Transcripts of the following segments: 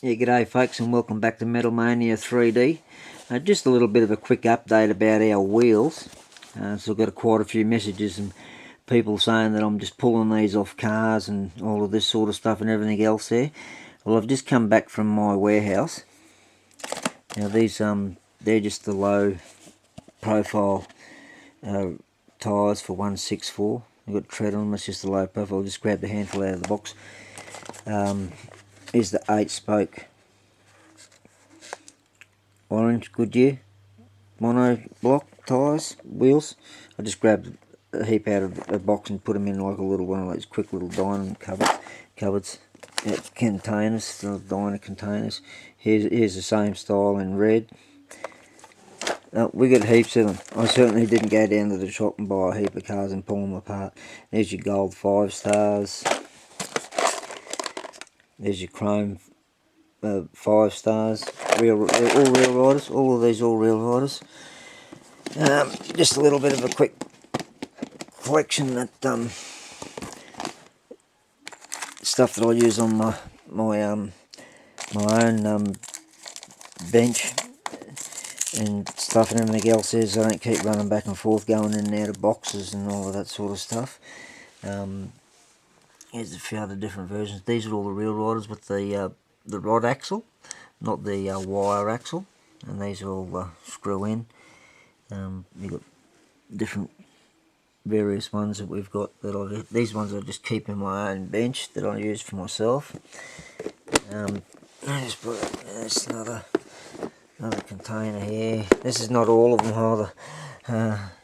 Yeah, g'day folks, and welcome back to Mania 3D. Just a little bit of a quick update about our wheels. So I've got quite a few messages and people saying that I'm just pulling these off cars and all of this sort of stuff and everything else there. Well, I've just come back from my warehouse. Now these they're just the low profile tyres for 164. I've got tread on them, it's just the low profile. I'll just grab the handful out of the box. Here's the 8-spoke orange Goodyear mono block tyres, wheels. I just grabbed a heap out of a box and put them in like a little one of those quick little dining cupboards, containers, little diner containers. Here's the same style in red. We got heaps of them. I certainly didn't go down to the shop and buy a heap of cars and pull them apart. There's your gold 5 stars. There's your chrome 5 stars. All real riders. All of these all real riders. Just a little bit of a quick collection that stuff that I use on my own bench and stuff and everything else is I don't keep running back and forth going in and out of boxes and all of that sort of stuff. Here's a few other different versions. These are all the real riders with the rod axle, not the wire axle, and these are all screw in. You've got different various ones that we've got that these ones I just keep in my own bench that I use for myself. I just put there's another container here. This is not all of them either.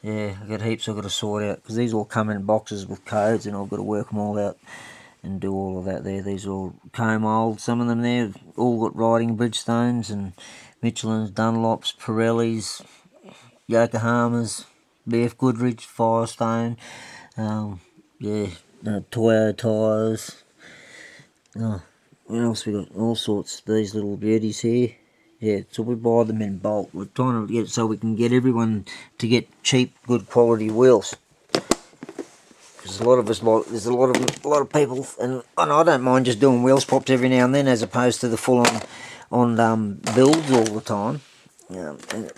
Yeah, I've got heaps I've got to sort out because these all come in boxes with codes and I've got to work them all out and do all of that there. These are all comb old, some of them there, all got riding Bridgestones and Michelin's, Dunlops, Pirellis, Yokohamas, BF Goodrich, Firestone, yeah, Toyo tyres. What else we got? All sorts of these little beauties here. Yeah, so we buy them in bulk. We're trying to get it so we can get everyone to get cheap, good quality wheels. Because a lot of us, there's a lot of people, and I don't mind just doing wheel swaps every now and then, as opposed to the full on builds all the time,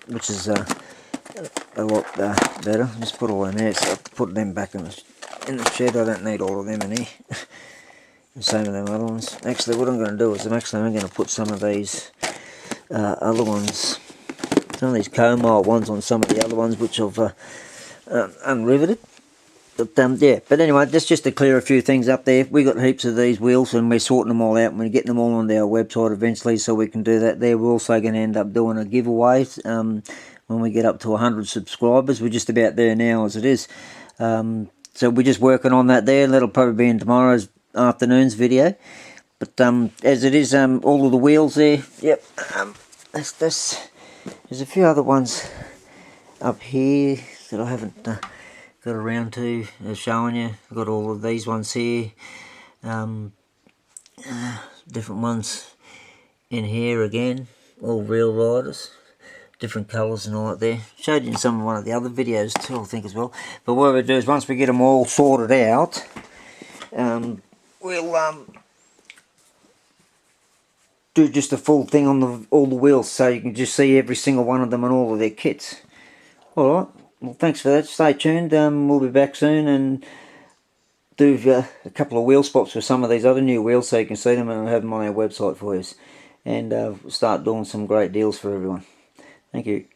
which is a lot better. Just put all in there. So I put them back in the shed. I don't need all of them in here. The same with them other ones. Actually, what I'm going to do is I'm going to put some of these other ones, some of these comb ones on some of the other ones which I've unriveted. But yeah, but anyway, that's just to clear a few things up there. We got heaps of these wheels and we're sorting them all out and we're getting them all onto our website eventually so we can do that there. We're also going to end up doing a giveaway when we get up to 100 subscribers. We're just about there now as it is. So we're just working on that there. That'll probably be in tomorrow's afternoon's video. But as it is, all of the wheels there, yep, there's a few other ones up here that I haven't got around to showing you. I've got all of these ones here, different ones in here again, all real riders, different colours and all that there. Showed you in some of one of the other videos too, I think, as well. But what we do is once we get them all sorted out, we'll do just a full thing on all the wheels so you can just see every single one of them and all of their kits. Alright, well thanks for that, stay tuned, we'll be back soon and do a couple of wheel spots for some of these other new wheels so you can see them, and I'll have them on our website for you, and start doing some great deals for everyone. Thank you.